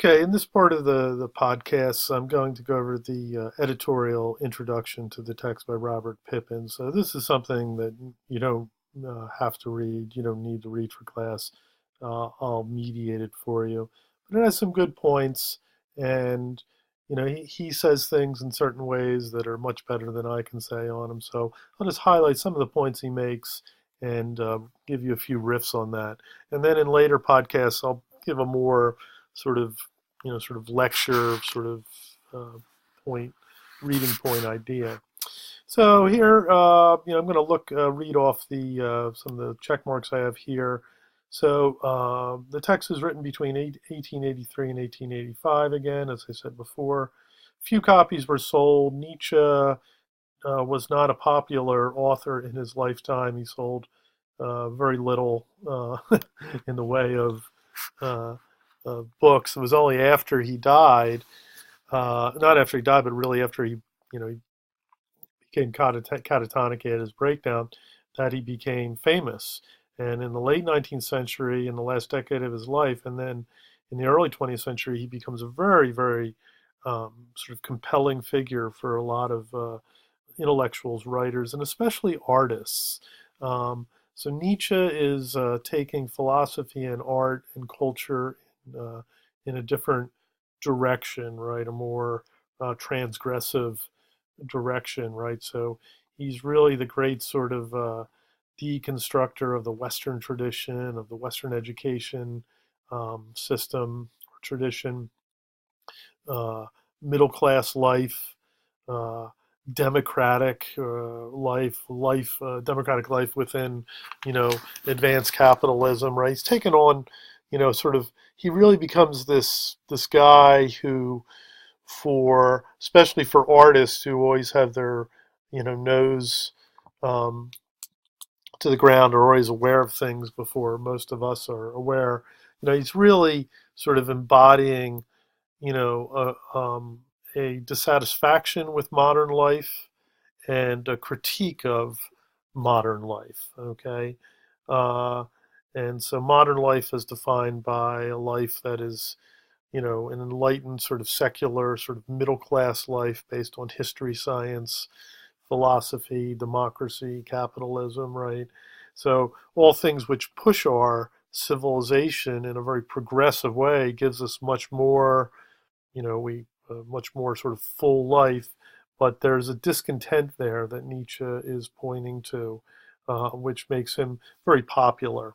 Okay, in this part of the podcast, I'm going to go over the editorial introduction to the text by Robert Pippin. So this is something that you don't have to read. You don't need to read for class. I'll mediate it for you. But it has some good points, and he says things in certain ways that are much better than I can say on them. So I'll just highlight some of the points he makes and give you a few riffs on that. And then in later podcasts, I'll give a more sort of lecture, sort of uh, point, reading point idea. So here, I'm going to read off the some of the check marks I have here. So the text was written between 1883 and 1885. Again, as I said before, few copies were sold. Nietzsche was not a popular author in his lifetime. He sold very little in the way uh, of books. It was only after he died, not after he died, but really after he became catatonic, he had his breakdown, that he became famous. And in the late 19th century, in the last decade of his life, and then in the early 20th century, he becomes a very, very sort of compelling figure for a lot of intellectuals, writers, and especially artists. Um, so Nietzsche is taking philosophy and art and culture in a different direction, right? A more transgressive direction, right? So he's really the great sort of deconstructor of the Western tradition, of the Western education system, tradition, uh, middle class life, uh, democratic democratic life within, advanced capitalism, right? He's taken on, he really becomes this guy who, especially for artists who always have their, nose um, to the ground, are always aware of things before most of us are aware. He's really sort of embodying a dissatisfaction with modern life and a critique of modern life. Okay. Uh, and so modern life is defined by a life that is, an enlightened, sort of secular, sort of middle class life based on history, science, philosophy, democracy, capitalism, right? So all things which push our civilization in a very progressive way gives us much more, we much more sort of full life, but there's a discontent there that Nietzsche is pointing to, which makes him very popular.